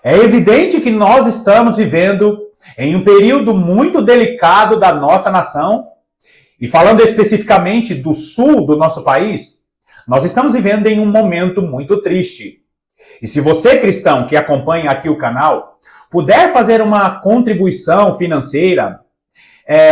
É evidente que nós estamos vivendo em um período muito delicado da nossa nação, e falando especificamente do sul do nosso país, nós estamos vivendo em um momento muito triste. E se você, cristão, que acompanha aqui o canal, puder fazer uma contribuição financeira,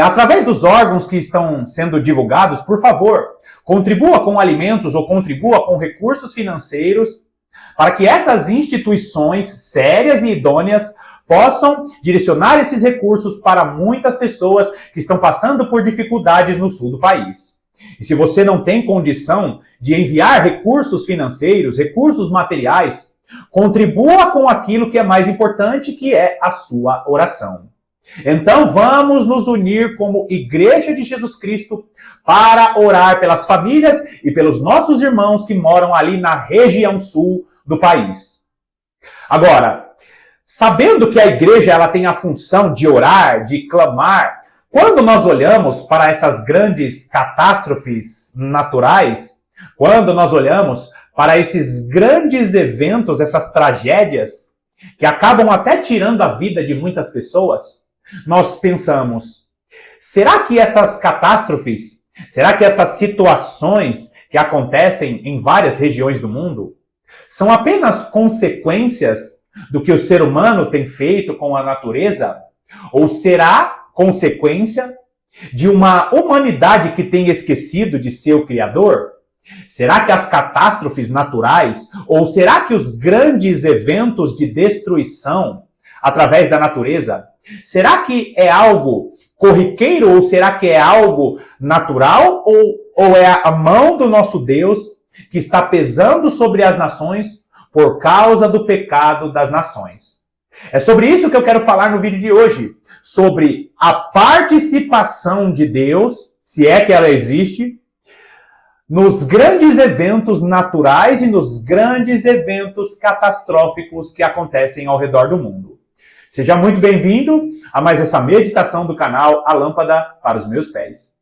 através dos órgãos que estão sendo divulgados, por favor, contribua com alimentos ou contribua com recursos financeiros para que essas instituições sérias e idôneas possam direcionar esses recursos para muitas pessoas que estão passando por dificuldades no sul do país. E se você não tem condição de enviar recursos financeiros, recursos materiais, contribua com aquilo que é mais importante, que é a sua oração. Então vamos nos unir como Igreja de Jesus Cristo para orar pelas famílias e pelos nossos irmãos que moram ali na região sul do país. Agora, sabendo que a igreja ela tem a função de orar, de clamar, quando nós olhamos para essas grandes catástrofes naturais, quando nós olhamos para esses grandes eventos, essas tragédias, que acabam até tirando a vida de muitas pessoas, nós pensamos, será que essas catástrofes, será que essas situações que acontecem em várias regiões do mundo, são apenas consequências do que o ser humano tem feito com a natureza? Ou será consequência de uma humanidade que tem esquecido de seu Criador? Será que as catástrofes naturais, ou será que os grandes eventos de destruição através da natureza, será que é algo corriqueiro ou será que é algo natural ou é a mão do nosso Deus que está pesando sobre as nações por causa do pecado das nações? É sobre isso que eu quero falar no vídeo de hoje, sobre a participação de Deus, se é que ela existe, nos grandes eventos naturais e nos grandes eventos catastróficos que acontecem ao redor do mundo. Seja muito bem-vindo a mais essa meditação do canal A Lâmpada para os Meus Pés.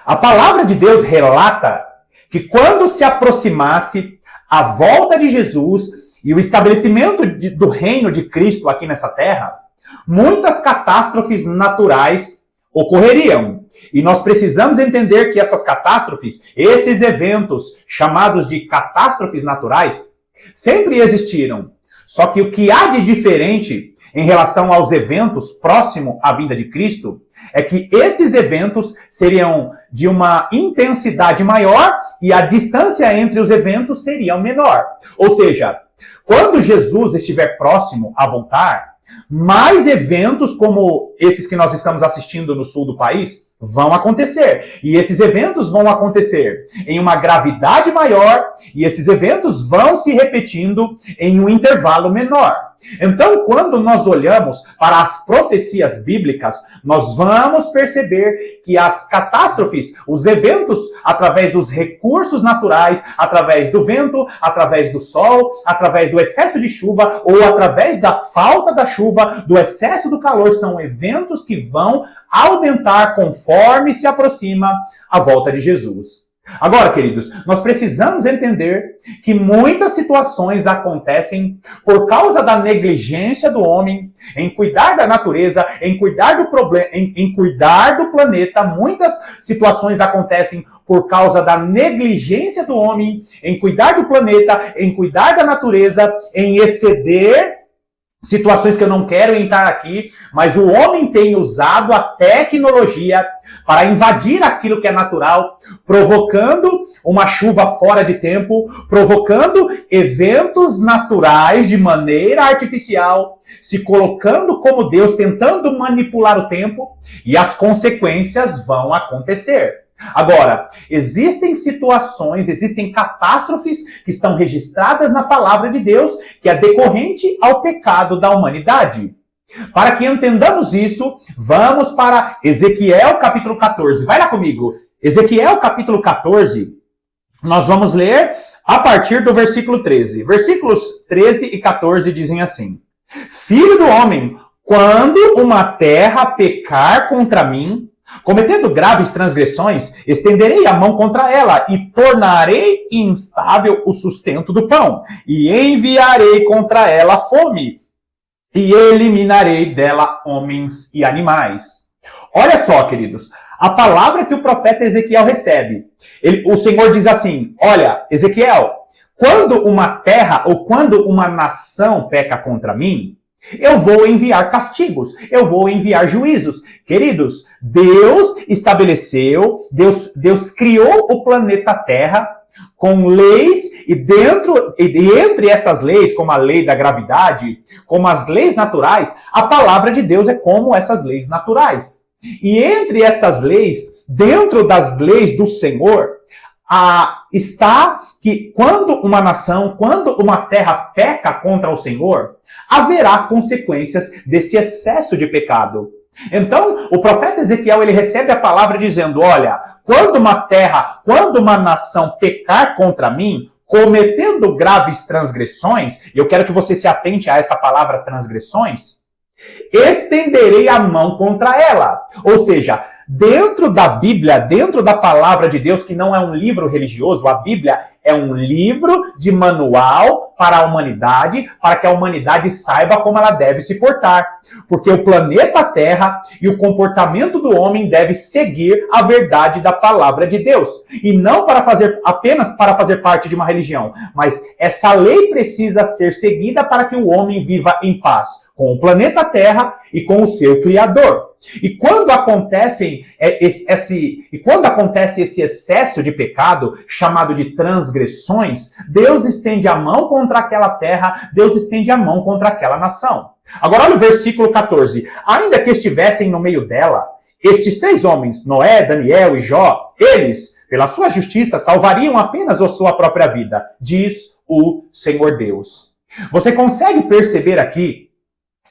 A palavra de Deus relata que quando se aproximasse a volta de Jesus e o estabelecimento do reino de Cristo aqui nessa terra, muitas catástrofes naturais ocorreriam. E nós precisamos entender que essas catástrofes, esses eventos chamados de catástrofes naturais, sempre existiram. Só que o que há de diferente em relação aos eventos próximo à vinda de Cristo é que esses eventos seriam de uma intensidade maior e a distância entre os eventos seria menor. Ou seja, quando Jesus estiver próximo a voltar, mais eventos como esses que nós estamos assistindo no sul do país vão acontecer. E esses eventos vão acontecer em uma gravidade maior e esses eventos vão se repetindo em um intervalo menor. Então, quando nós olhamos para as profecias bíblicas, nós vamos perceber que as catástrofes, os eventos através dos recursos naturais, através do vento, através do sol, através do excesso de chuva ou através da falta da chuva, do excesso do calor, são eventos que vão aumentar conforme se aproxima a volta de Jesus. Agora, queridos, nós precisamos entender que muitas situações acontecem por causa da negligência do homem em cuidar da natureza, em cuidar do problema, em cuidar do planeta. Muitas situações acontecem por causa da negligência do homem em cuidar do planeta, em cuidar da natureza, em exceder situações que eu não quero entrar aqui, mas o homem tem usado a tecnologia para invadir aquilo que é natural, provocando uma chuva fora de tempo, provocando eventos naturais de maneira artificial, se colocando como Deus, tentando manipular o tempo, e as consequências vão acontecer. Agora, existem situações, existem catástrofes que estão registradas na palavra de Deus que é decorrente ao pecado da humanidade. Para que entendamos isso, vamos para Ezequiel capítulo 14. Vai lá comigo. Ezequiel capítulo 14, nós vamos ler a partir do versículo 13. Versículos 13 e 14 dizem assim: Filho do homem, quando uma terra pecar contra mim, Cometendo graves transgressões, estenderei a mão contra ela e tornarei instável o sustento do pão, e enviarei contra ela fome, e eliminarei dela homens e animais. Olha só, queridos, a palavra que o profeta Ezequiel recebe. O Senhor diz assim, olha, Ezequiel, quando uma terra ou quando uma nação peca contra mim, eu vou enviar castigos, eu vou enviar juízos. Queridos, Deus estabeleceu, Deus criou o planeta Terra com leis e entre essas leis, como a lei da gravidade, como as leis naturais, a palavra de Deus é como essas leis naturais. E entre essas leis, dentro das leis do Senhor, está que quando uma nação, quando uma terra peca contra o Senhor, haverá consequências desse excesso de pecado. Então, o profeta Ezequiel, ele recebe a palavra dizendo, olha, quando uma terra, quando uma nação pecar contra mim, cometendo graves transgressões, e eu quero que você se atente a essa palavra transgressões, estenderei a mão contra ela. Ou seja, dentro da Bíblia, dentro da palavra de Deus, que não é um livro religioso, a Bíblia é um livro de manual para a humanidade, para que a humanidade saiba como ela deve se portar. Porque o planeta Terra e o comportamento do homem deve seguir a verdade da palavra de Deus. E não apenas para fazer parte de uma religião, mas essa lei precisa ser seguida para que o homem viva em paz com o planeta Terra e com o seu Criador. E quando acontece esse excesso de pecado, chamado de transgressões, Deus estende a mão contra aquela terra, Deus estende a mão contra aquela nação. Agora olha o versículo 14. Ainda que estivessem no meio dela, esses 3 homens, Noé, Daniel e Jó, eles, pela sua justiça, salvariam apenas a sua própria vida, diz o Senhor Deus. Você consegue perceber aqui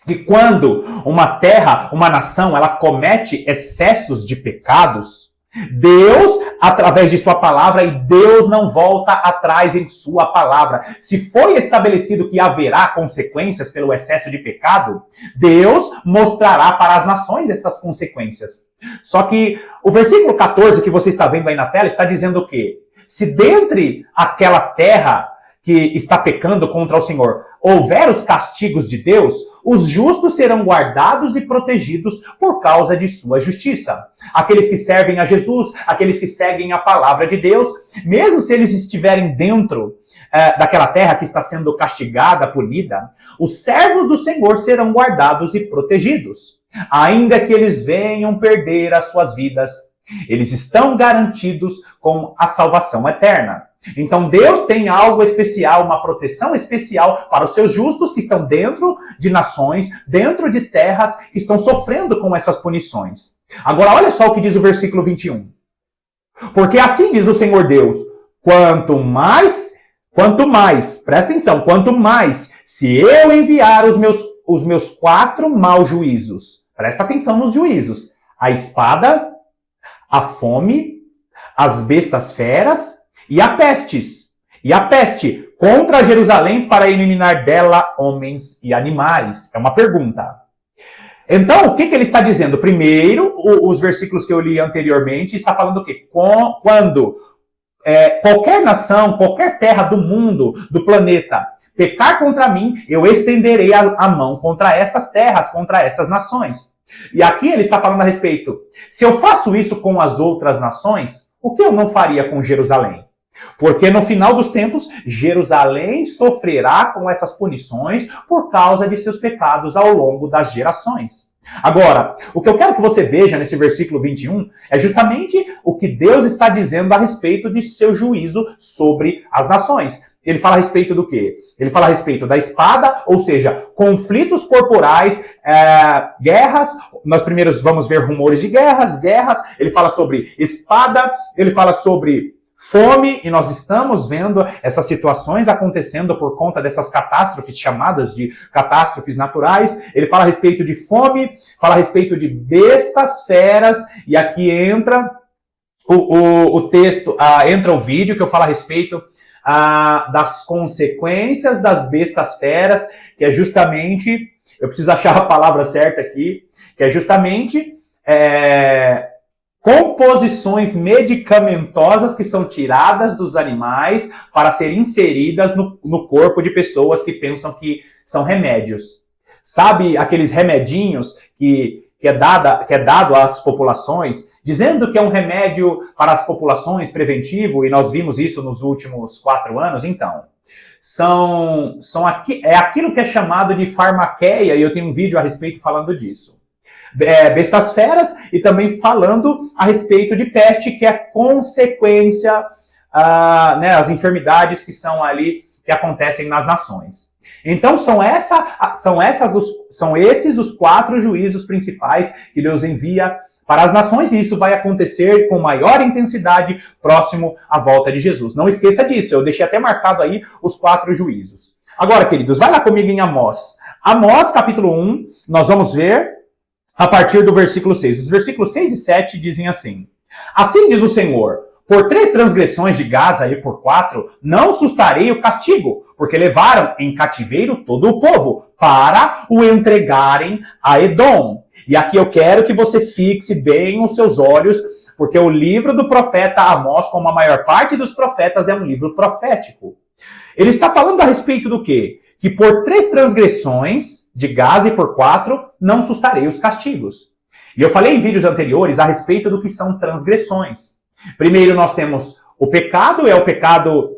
que quando uma terra, uma nação, ela comete excessos de pecados, Deus, através de sua palavra, e Deus não volta atrás em sua palavra. Se foi estabelecido que haverá consequências pelo excesso de pecado, Deus mostrará para as nações essas consequências. Só que o versículo 14 que você está vendo aí na tela está dizendo o quê? Se dentre aquela terra que está pecando contra o Senhor houver os castigos de Deus, os justos serão guardados e protegidos por causa de sua justiça. Aqueles que servem a Jesus, aqueles que seguem a palavra de Deus, mesmo se eles estiverem dentro daquela terra que está sendo castigada, punida, os servos do Senhor serão guardados e protegidos. Ainda que eles venham perder as suas vidas, eles estão garantidos com a salvação eterna. Então Deus tem algo especial, uma proteção especial para os seus justos que estão dentro de nações, dentro de terras que estão sofrendo com essas punições. Agora olha só o que diz o versículo 21. Porque assim diz o Senhor Deus, quanto mais, presta atenção, quanto mais, se eu enviar os meus 4 maus juízos, presta atenção nos juízos, a espada, a fome, as bestas feras, e a peste contra Jerusalém para eliminar dela homens e animais. É uma pergunta. Então, o que ele está dizendo? Primeiro, os versículos que eu li anteriormente, está falando o quê? Quando qualquer nação, qualquer terra do mundo, do planeta, pecar contra mim, eu estenderei a mão contra essas terras, contra essas nações. E aqui ele está falando a respeito, se eu faço isso com as outras nações, o que eu não faria com Jerusalém? Porque no final dos tempos, Jerusalém sofrerá com essas punições por causa de seus pecados ao longo das gerações. Agora, o que eu quero que você veja nesse versículo 21 é justamente o que Deus está dizendo a respeito de seu juízo sobre as nações. Ele fala a respeito do quê? Ele fala a respeito da espada, ou seja, conflitos corporais, guerras. Nós primeiro vamos ver rumores de guerras. Ele fala sobre espada, ele fala sobre fome, e nós estamos vendo essas situações acontecendo por conta dessas catástrofes chamadas de catástrofes naturais. Ele fala a respeito de fome, fala a respeito de bestas feras, e aqui entra o texto, entra o vídeo que eu falo a respeito das consequências das bestas feras, que é justamente, eu preciso achar a palavra certa aqui, que é justamente composições medicamentosas que são tiradas dos animais para serem inseridas no corpo de pessoas que pensam que são remédios. Sabe aqueles remedinhos que é dado às populações, dizendo que é um remédio para as populações preventivo, e nós vimos isso nos últimos 4 anos? Então, é aquilo que é chamado de farmaqueia, e eu tenho um vídeo a respeito falando disso. Bestas feras, e também falando a respeito de peste, que é consequência, as enfermidades que são ali, que acontecem nas nações. Então são esses os 4 juízos principais que Deus envia para as nações, e isso vai acontecer com maior intensidade próximo à volta de Jesus. Não esqueça disso, eu deixei até marcado aí os 4 juízos. Agora, queridos, vai lá comigo em Amós. Amós, capítulo 1, nós vamos ver a partir do versículo 6. Os versículos 6 e 7 dizem assim: Assim diz o Senhor, por 3 transgressões de Gaza e por 4, não sustarei o castigo, porque levaram em cativeiro todo o povo, para o entregarem a Edom. E aqui eu quero que você fixe bem os seus olhos, porque o livro do profeta Amós, como a maior parte dos profetas, é um livro profético. Ele está falando a respeito do quê? Que por 3 transgressões de Gaza e por 4, não sustarei os castigos. E eu falei em vídeos anteriores a respeito do que são transgressões. Primeiro nós temos o pecado, é o pecado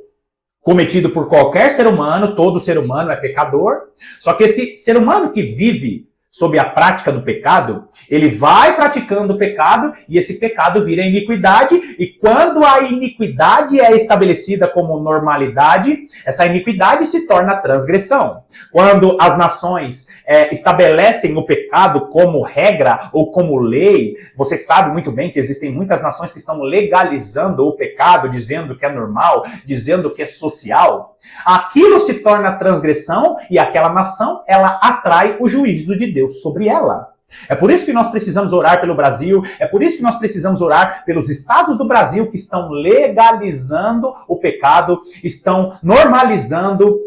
cometido por qualquer ser humano, todo ser humano é pecador. Só que esse ser humano que vive sob a prática do pecado, ele vai praticando o pecado e esse pecado vira iniquidade, e quando a iniquidade é estabelecida como normalidade, essa iniquidade se torna transgressão. Quando as nações estabelecem o pecado como regra ou como lei, você sabe muito bem que existem muitas nações que estão legalizando o pecado, dizendo que é normal, dizendo que é social. Aquilo se torna transgressão e aquela nação, ela atrai o juízo de Deus sobre ela. É por isso que nós precisamos orar pelo Brasil, é por isso que nós precisamos orar pelos estados do Brasil que estão legalizando o pecado, estão normalizando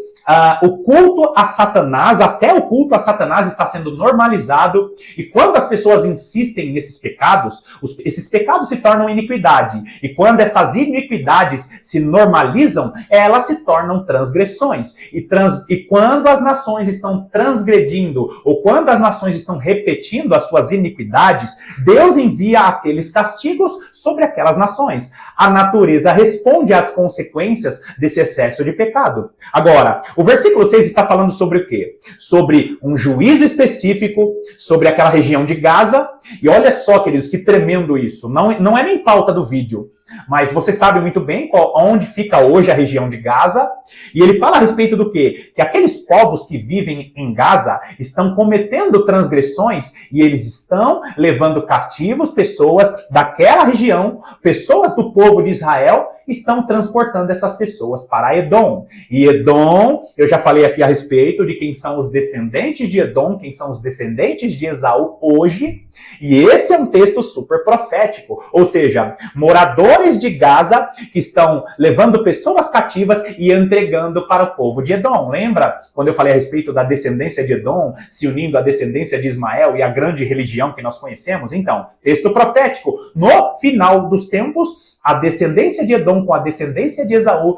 o culto a Satanás, até o culto a Satanás está sendo normalizado, e quando as pessoas insistem nesses pecados, esses pecados se tornam iniquidade, e quando essas iniquidades se normalizam, elas se tornam transgressões, e quando as nações estão transgredindo, ou quando as nações estão repetindo as suas iniquidades, Deus envia aqueles castigos sobre aquelas nações. A natureza responde às consequências desse excesso de pecado. Agora, o versículo 6 está falando sobre o quê? Sobre um juízo específico, sobre aquela região de Gaza. E olha só, queridos, que tremendo isso. Não é nem pauta do vídeo, mas você sabe muito bem onde fica hoje a região de Gaza. E ele fala a respeito do quê? Que aqueles povos que vivem em Gaza estão cometendo transgressões e eles estão levando cativos pessoas daquela região, pessoas do povo de Israel, estão transportando essas pessoas para Edom. E Edom, eu já falei aqui a respeito de quem são os descendentes de Edom, quem são os descendentes de Esaú hoje. E esse é um texto super profético. Ou seja, moradores de Gaza que estão levando pessoas cativas e entregando para o povo de Edom. Lembra quando eu falei a respeito da descendência de Edom se unindo à descendência de Ismael e a grande religião que nós conhecemos? Então, texto profético. No final dos tempos, a descendência de Edom com a descendência de Esaú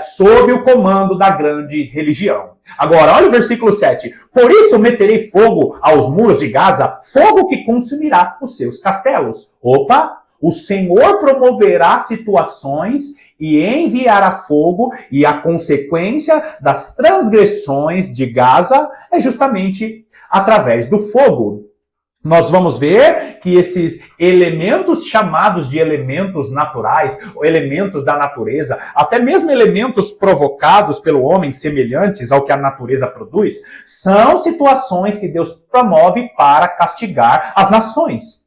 sob o comando da grande religião. Agora, olha o versículo 7. Por isso meterei fogo aos muros de Gaza, fogo que consumirá os seus castelos. Opa! O Senhor promoverá situações e enviará fogo, e a consequência das transgressões de Gaza é justamente através do fogo. Nós vamos ver que esses elementos chamados de elementos naturais, ou elementos da natureza, até mesmo elementos provocados pelo homem semelhantes ao que a natureza produz, são situações que Deus promove para castigar as nações.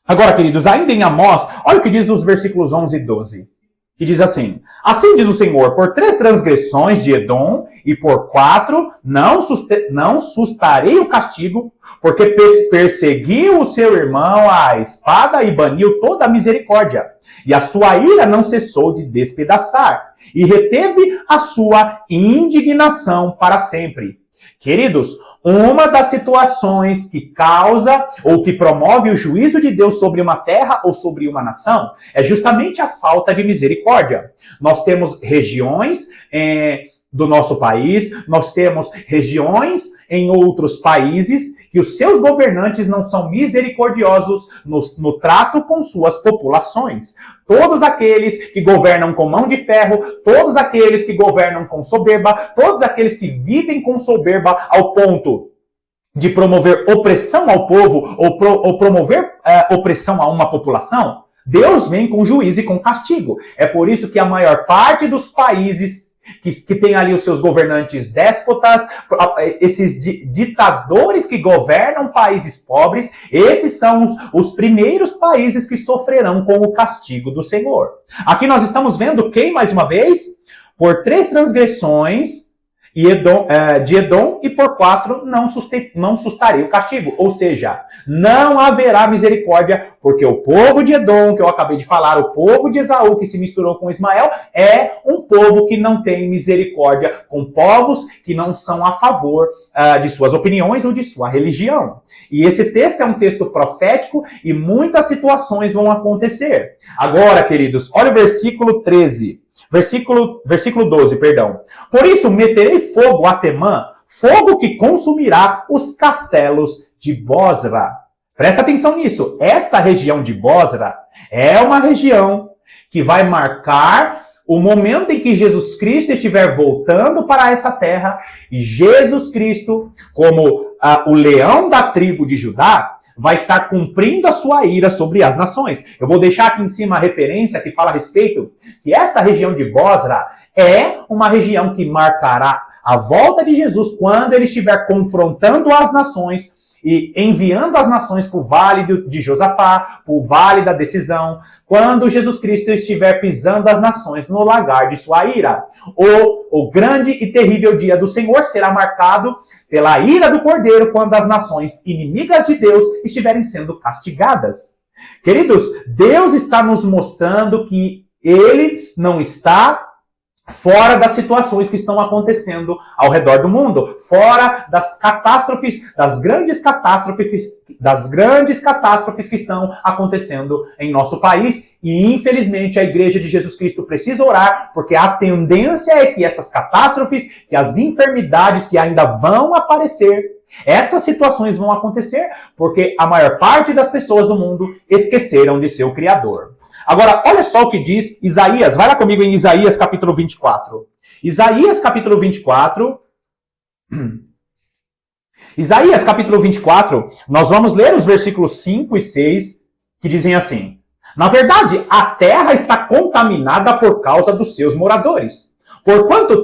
Agora, queridos, ainda em Amós, olha o que diz os versículos 11 e 12. Que diz assim: Assim diz o Senhor, por 3 transgressões de Edom e por 4 não sustarei o castigo, porque perseguiu o seu irmão à espada e baniu toda a misericórdia. E a sua ira não cessou de despedaçar, e reteve a sua indignação para sempre. Queridos, uma das situações que causa ou que promove o juízo de Deus sobre uma terra ou sobre uma nação é justamente a falta de misericórdia. Nós temos regiões do nosso país, nós temos regiões em outros países que os seus governantes não são misericordiosos no trato com suas populações. Todos aqueles que governam com mão de ferro, todos aqueles que governam com soberba, todos aqueles que vivem com soberba ao ponto de promover opressão ao povo ou promover opressão a uma população, Deus vem com juízo e com castigo. É por isso que a maior parte dos países que tem ali os seus governantes déspotas, esses ditadores que governam países pobres, esses são os primeiros países que sofrerão com o castigo do Senhor. Aqui nós estamos vendo quem, mais uma vez? Por 3 transgressões de Edom e por 4 não sustarei o castigo. Ou seja, não haverá misericórdia, porque o povo de Edom, que eu acabei de falar, o povo de Esaú, que se misturou com Ismael, é um povo que não tem misericórdia com povos que não são a favor de suas opiniões ou de sua religião. E esse texto é um texto profético e muitas situações vão acontecer. Agora, queridos, olha o versículo 13. Versículo 12, perdão. Por isso meterei fogo a Temã, fogo que consumirá os castelos de Bosra. Presta atenção nisso. Essa região de Bosra é uma região que vai marcar o momento em que Jesus Cristo estiver voltando para essa terra e Jesus Cristo, como o leão da tribo de Judá, vai estar cumprindo a sua ira sobre as nações. Eu vou deixar aqui em cima a referência que fala a respeito que essa região de Bosra é uma região que marcará a volta de Jesus quando ele estiver confrontando as nações e enviando as nações para o vale de Josafá, para o vale da decisão, quando Jesus Cristo estiver pisando as nações no lagar de sua ira. O grande e terrível dia do Senhor será marcado pela ira do Cordeiro, quando as nações inimigas de Deus estiverem sendo castigadas. Queridos, Deus está nos mostrando que Ele não está fora das situações que estão acontecendo ao redor do mundo, fora das catástrofes, das grandes catástrofes que estão acontecendo em nosso país. E infelizmente a Igreja de Jesus Cristo precisa orar, porque a tendência é que essas catástrofes, que as enfermidades que ainda vão aparecer, essas situações vão acontecer porque a maior parte das pessoas do mundo esqueceram de seu Criador. Agora, olha só o que diz Isaías. Vai lá comigo em Isaías capítulo 24. Isaías capítulo 24. Isaías capítulo 24, nós vamos ler os versículos 5 e 6, que dizem assim: na verdade, a terra está contaminada por causa dos seus moradores. Porquanto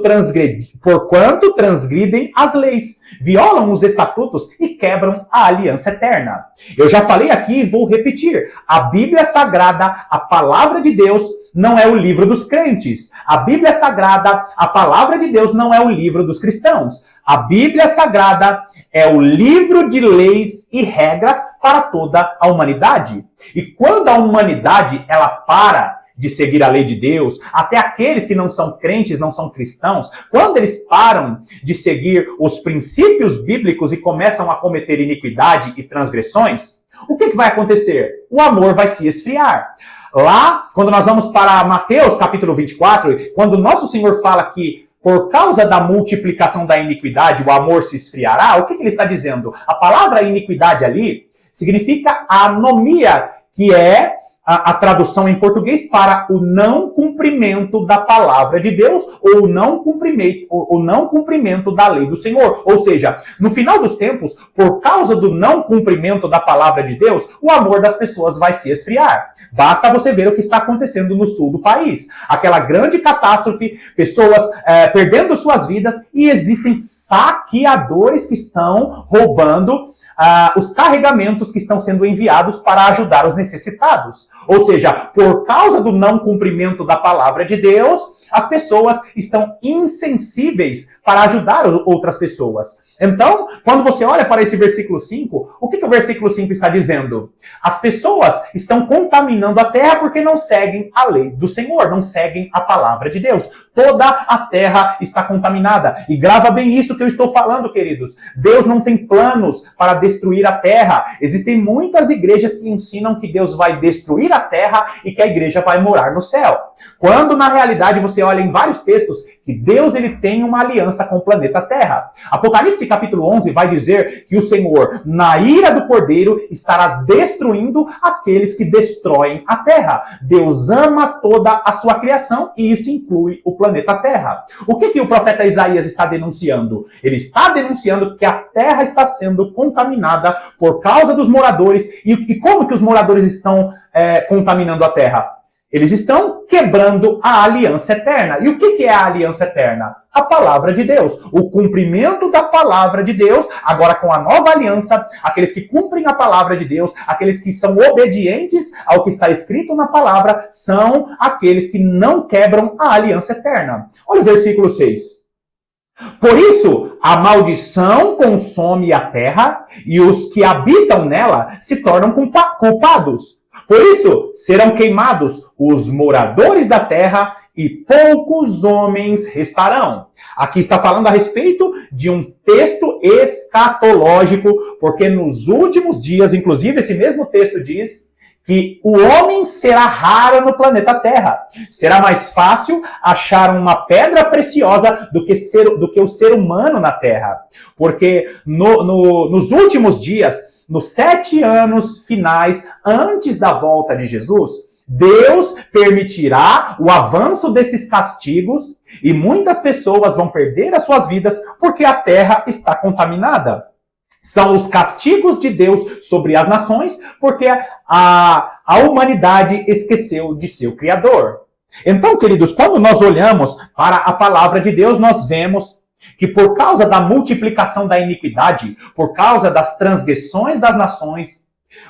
transgridem as leis, violam os estatutos e quebram a aliança eterna. Eu já falei aqui e vou repetir. A Bíblia Sagrada, a palavra de Deus, não é o livro dos crentes. A Bíblia Sagrada, a palavra de Deus, não é o livro dos cristãos. A Bíblia Sagrada é o livro de leis e regras para toda a humanidade. E quando a humanidade ela para de seguir a lei de Deus, até aqueles que não são crentes, não são cristãos, quando eles param de seguir os princípios bíblicos e começam a cometer iniquidade e transgressões, o que vai acontecer? O amor vai se esfriar. Lá, quando nós vamos para Mateus capítulo 24, quando nosso Senhor fala que por causa da multiplicação da iniquidade o amor se esfriará, o que ele está dizendo? A palavra iniquidade ali significa anomia, que é a tradução em português para o não cumprimento da palavra de Deus ou o não cumprimento da lei do Senhor. Ou seja, no final dos tempos, por causa do não cumprimento da palavra de Deus, o amor das pessoas vai se esfriar. Basta você ver o que está acontecendo no sul do país. Aquela grande catástrofe, pessoas perdendo suas vidas, e existem saqueadores que estão roubando os carregamentos que estão sendo enviados para ajudar os necessitados. Ou seja, por causa do não cumprimento da palavra de Deus, as pessoas estão insensíveis para ajudar outras pessoas. Então, quando você olha para esse versículo 5, o que o versículo 5 está dizendo? As pessoas estão contaminando a terra porque não seguem a lei do Senhor, não seguem a palavra de Deus. Toda a terra está contaminada. E grava bem isso que eu estou falando, queridos. Deus não tem planos para destruir a terra. Existem muitas igrejas que ensinam que Deus vai destruir a terra e que a igreja vai morar no céu. Quando, na realidade, você olha em vários textos que Deus ele tem uma aliança com o planeta Terra. Apocalipse capítulo 11 vai dizer que o Senhor, na ira do Cordeiro, estará destruindo aqueles que destroem a Terra. Deus ama toda a sua criação e isso inclui o planeta Terra. O que o profeta Isaías está denunciando? Ele está denunciando que a Terra está sendo contaminada por causa dos moradores. E como que os moradores estão contaminando a Terra? Eles estão quebrando a aliança eterna. E o que é a aliança eterna? A palavra de Deus. O cumprimento da palavra de Deus, agora com a nova aliança, aqueles que cumprem a palavra de Deus, aqueles que são obedientes ao que está escrito na palavra, são aqueles que não quebram a aliança eterna. Olha o versículo 6. Por isso, a maldição consome a terra e os que habitam nela se tornam culpados. Por isso, serão queimados os moradores da terra e poucos homens restarão. Aqui está falando a respeito de um texto escatológico, porque nos últimos dias, inclusive esse mesmo texto diz que o homem será raro no planeta Terra. Será mais fácil achar uma pedra preciosa do que o ser humano na Terra. Porque nos últimos dias, nos 7 anos finais, antes da volta de Jesus, Deus permitirá o avanço desses castigos e muitas pessoas vão perder as suas vidas porque a terra está contaminada. São os castigos de Deus sobre as nações porque a humanidade esqueceu de seu Criador. Então, queridos, quando nós olhamos para a palavra de Deus, nós vemos que por causa da multiplicação da iniquidade, por causa das transgressões das nações,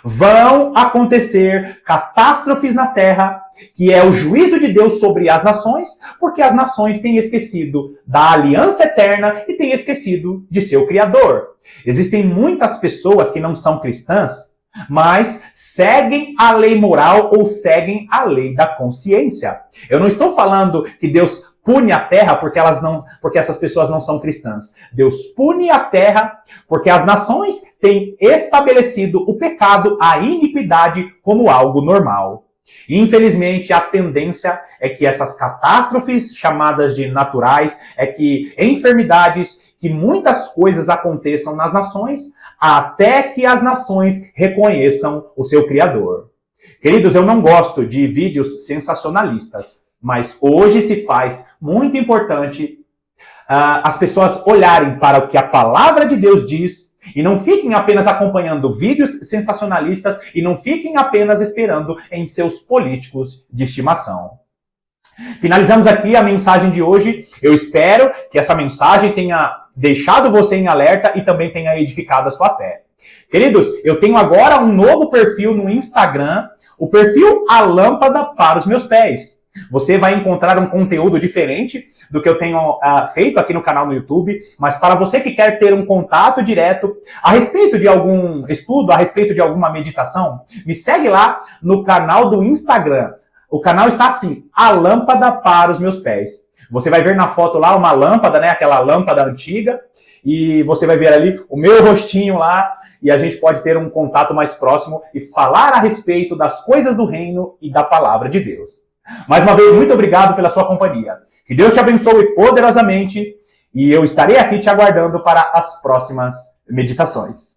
vão acontecer catástrofes na terra, que é o juízo de Deus sobre as nações, porque as nações têm esquecido da aliança eterna e têm esquecido de seu Criador. Existem muitas pessoas que não são cristãs, mas seguem a lei moral ou seguem a lei da consciência. Eu não estou falando que Deus pune a terra porque essas pessoas não são cristãs. Deus pune a terra porque as nações têm estabelecido o pecado, a iniquidade, como algo normal. Infelizmente, a tendência é que essas catástrofes chamadas de naturais, é que enfermidades, que muitas coisas aconteçam nas nações, até que as nações reconheçam o seu Criador. Queridos, eu não gosto de vídeos sensacionalistas, mas hoje se faz muito importante as pessoas olharem para o que a palavra de Deus diz e não fiquem apenas acompanhando vídeos sensacionalistas e não fiquem apenas esperando em seus políticos de estimação. Finalizamos aqui a mensagem de hoje. Eu espero que essa mensagem tenha deixado você em alerta e também tenha edificado a sua fé. Queridos, eu tenho agora um novo perfil no Instagram, o perfil A Lâmpada para os Meus Pés. Você vai encontrar um conteúdo diferente do que eu tenho feito aqui no canal no YouTube, mas para você que quer ter um contato direto a respeito de algum estudo, a respeito de alguma meditação, me segue lá no canal do Instagram. O canal está assim, A Lâmpada para os Meus Pés. Você vai ver na foto lá uma lâmpada, né, aquela lâmpada antiga, e você vai ver ali o meu rostinho lá, e a gente pode ter um contato mais próximo e falar a respeito das coisas do reino e da palavra de Deus. Mais uma vez, muito obrigado pela sua companhia. Que Deus te abençoe poderosamente e eu estarei aqui te aguardando para as próximas meditações.